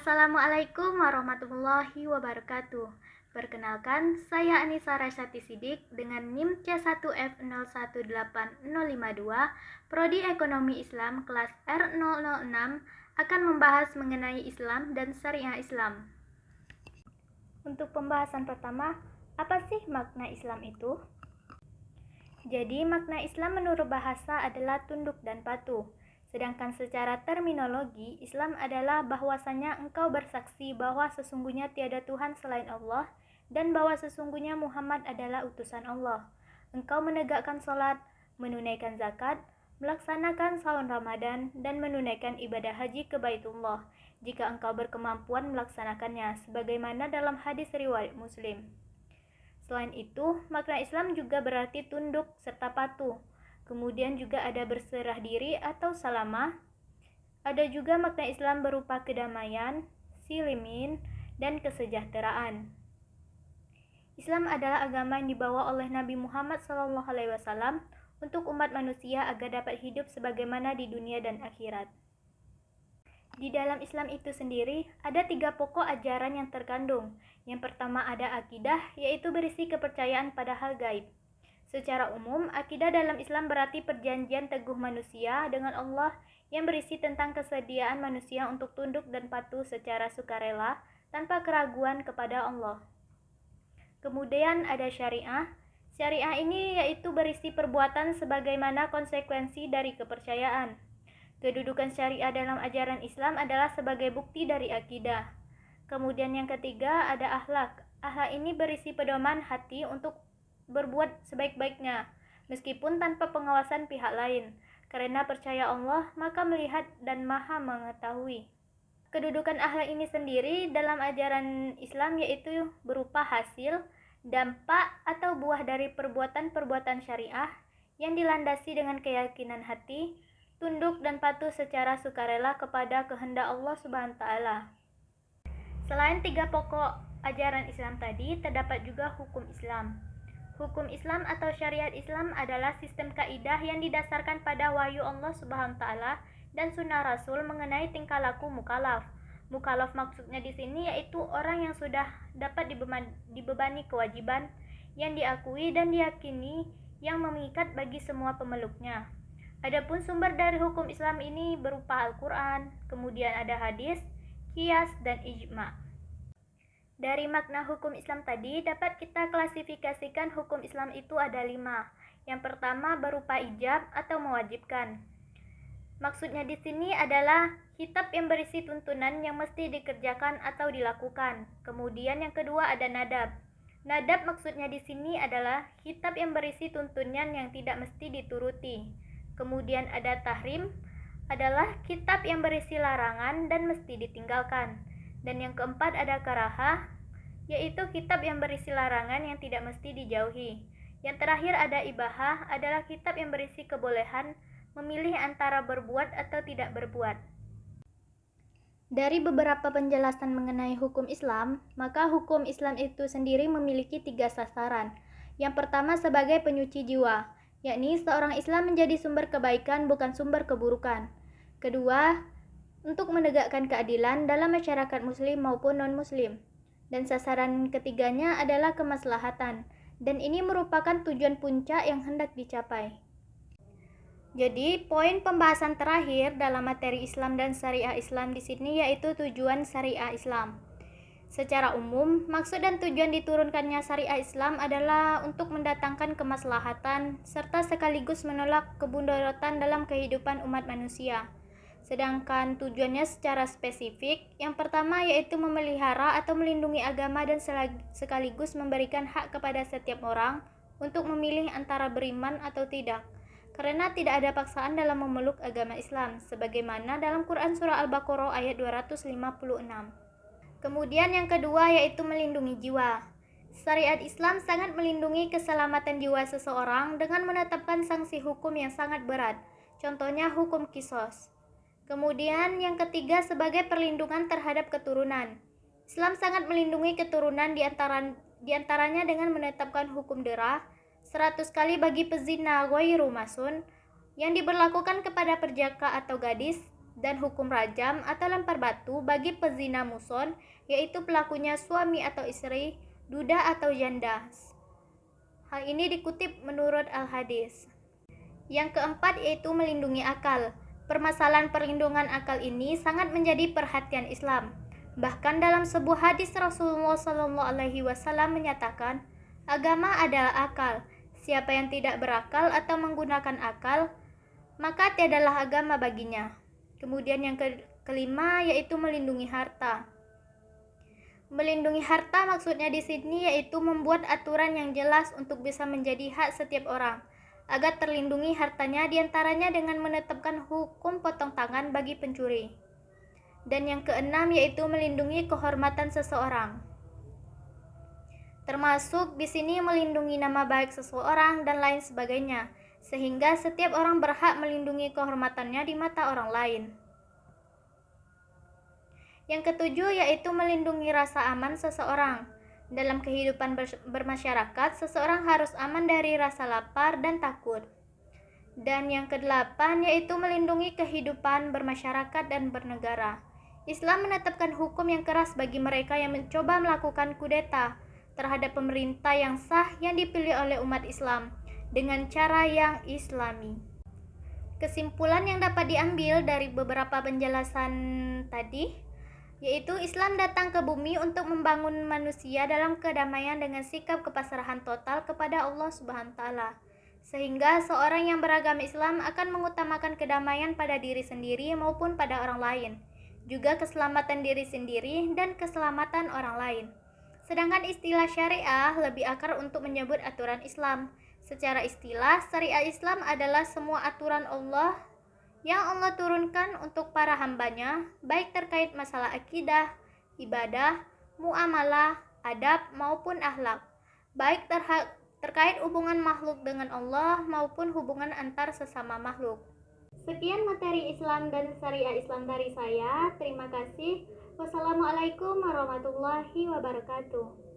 Assalamualaikum warahmatullahi wabarakatuh. Perkenalkan, saya Anissa Rasyati Sidik dengan NIM C1F018052, Prodi Ekonomi Islam kelas R006 akan membahas mengenai Islam dan Syariah Islam. Untuk pembahasan pertama, apa sih makna Islam itu? Jadi, makna Islam menurut bahasa adalah tunduk dan patuh. Sedangkan secara terminologi, Islam adalah bahwasanya engkau bersaksi bahwa sesungguhnya tiada Tuhan selain Allah dan bahwa sesungguhnya Muhammad adalah utusan Allah. Engkau menegakkan sholat, menunaikan zakat, melaksanakan saum Ramadan, dan menunaikan ibadah haji ke Baitullah jika engkau berkemampuan melaksanakannya, sebagaimana dalam hadis riwayat Muslim. Selain itu, makna Islam juga berarti tunduk serta patuh. Kemudian juga ada berserah diri atau salamah. Ada juga makna Islam berupa kedamaian, silimin, dan kesejahteraan. Islam adalah agama yang dibawa oleh Nabi Muhammad SAW untuk umat manusia agar dapat hidup sebagaimana di dunia dan akhirat. Di dalam Islam itu sendiri, ada 3 pokok ajaran yang terkandung. Yang pertama ada akidah, yaitu berisi kepercayaan pada hal gaib. Secara umum, akidah dalam Islam berarti perjanjian teguh manusia dengan Allah yang berisi tentang kesediaan manusia untuk tunduk dan patuh secara sukarela tanpa keraguan kepada Allah. Kemudian ada syariah. Syariah ini yaitu berisi perbuatan sebagaimana konsekuensi dari kepercayaan. Kedudukan syariah dalam ajaran Islam adalah sebagai bukti dari akidah. Kemudian yang ketiga ada akhlak. Akhlak ini berisi pedoman hati untuk berbuat sebaik-baiknya, meskipun tanpa pengawasan pihak lain. Karena percaya Allah, maka melihat dan maha mengetahui. Kedudukan akhlak ini sendiri dalam ajaran Islam yaitu berupa hasil, dampak, atau buah dari perbuatan-perbuatan syariah yang dilandasi dengan keyakinan hati, tunduk dan patuh secara sukarela kepada kehendak Allah Subhanahu wa taala. Selain 3 pokok ajaran Islam tadi, terdapat juga hukum Islam. Hukum Islam atau syariat Islam adalah sistem kaidah yang didasarkan pada wahyu Allah Subhanahu wa taala dan sunnah Rasul mengenai tingkah laku mukallaf. Mukallaf maksudnya di sini yaitu orang yang sudah dapat dibebani kewajiban yang diakui dan diyakini yang mengikat bagi semua pemeluknya. Adapun sumber dari hukum Islam ini berupa Al-Qur'an, kemudian ada hadis, qiyas, dan ijma'. Dari makna hukum Islam tadi dapat kita klasifikasikan hukum Islam itu ada 5. Yang pertama berupa ijab atau mewajibkan. Maksudnya di sini adalah kitab yang berisi tuntunan yang mesti dikerjakan atau dilakukan. Kemudian yang kedua ada nadab. Nadab maksudnya di sini adalah kitab yang berisi tuntunan yang tidak mesti dituruti. Kemudian ada tahrim, adalah kitab yang berisi larangan dan mesti ditinggalkan. Dan yang keempat ada karahah, yaitu kitab yang berisi larangan yang tidak mesti dijauhi. Yang terakhir ada ibahah, adalah kitab yang berisi kebolehan memilih antara berbuat atau tidak berbuat. Dari beberapa penjelasan mengenai hukum Islam, maka hukum Islam itu sendiri memiliki 3 sasaran. Yang pertama sebagai penyuci jiwa, yakni seorang Islam menjadi sumber kebaikan bukan sumber keburukan. Kedua, untuk menegakkan keadilan dalam masyarakat muslim maupun non-muslim. Dan sasaran ketiganya adalah kemaslahatan, dan ini merupakan tujuan puncak yang hendak dicapai. Jadi, poin pembahasan terakhir dalam materi Islam dan syariah Islam di sini yaitu tujuan syariah Islam. Secara umum, maksud dan tujuan diturunkannya syariah Islam adalah untuk mendatangkan kemaslahatan serta sekaligus menolak kemudaratan dalam kehidupan umat manusia. Sedangkan tujuannya secara spesifik, yang pertama yaitu memelihara atau melindungi agama dan sekaligus memberikan hak kepada setiap orang untuk memilih antara beriman atau tidak. Karena tidak ada paksaan dalam memeluk agama Islam, sebagaimana dalam Quran Surah Al-Baqarah ayat 256. Kemudian yang kedua yaitu melindungi jiwa. Syariat Islam sangat melindungi keselamatan jiwa seseorang dengan menetapkan sanksi hukum yang sangat berat. Contohnya hukum qisas. Kemudian yang ketiga sebagai perlindungan terhadap keturunan. Islam sangat melindungi keturunan diantaranya dengan menetapkan hukum derah 100 kali bagi pezina ghairu masun yang diberlakukan kepada perjaka atau gadis dan hukum rajam atau lempar batu bagi pezina muson, yaitu pelakunya suami atau istri, duda atau janda. Hal ini dikutip menurut Al-Hadis. Yang keempat yaitu melindungi akal. Permasalahan perlindungan akal ini sangat menjadi perhatian Islam. Bahkan dalam sebuah hadis Rasulullah SAW menyatakan, agama adalah akal. Siapa yang tidak berakal atau menggunakan akal, maka tiadalah agama baginya. Kemudian yang kelima yaitu melindungi harta. Melindungi harta maksudnya di sini yaitu membuat aturan yang jelas untuk bisa menjadi hak setiap orang, agar terlindungi hartanya diantaranya dengan menetapkan hukum potong tangan bagi pencuri. Dan yang keenam yaitu melindungi kehormatan seseorang. Termasuk di sini melindungi nama baik seseorang dan lain sebagainya, sehingga setiap orang berhak melindungi kehormatannya di mata orang lain. Yang ketujuh yaitu melindungi rasa aman seseorang. Dalam kehidupan bermasyarakat, seseorang harus aman dari rasa lapar dan takut. Dan yang kedelapan yaitu melindungi kehidupan bermasyarakat dan bernegara. Islam menetapkan hukum yang keras bagi mereka yang mencoba melakukan kudeta terhadap pemerintah yang sah yang dipilih oleh umat Islam dengan cara yang islami. Kesimpulan yang dapat diambil dari beberapa penjelasan tadi yaitu Islam datang ke bumi untuk membangun manusia dalam kedamaian dengan sikap kepasrahan total kepada Allah Subhanahu wa taala. Sehingga seorang yang beragama Islam akan mengutamakan kedamaian pada diri sendiri maupun pada orang lain, juga keselamatan diri sendiri dan keselamatan orang lain. Sedangkan istilah syariah lebih akar untuk menyebut aturan Islam. Secara istilah, syariah Islam adalah semua aturan Allah yang Allah turunkan untuk para hambanya, baik terkait masalah akidah, ibadah, muamalah, adab, maupun akhlak, baik terkait hubungan makhluk dengan Allah maupun hubungan antar sesama makhluk. Sekian materi Islam dan syariah Islam dari saya. Terima kasih. Wassalamualaikum warahmatullahi wabarakatuh.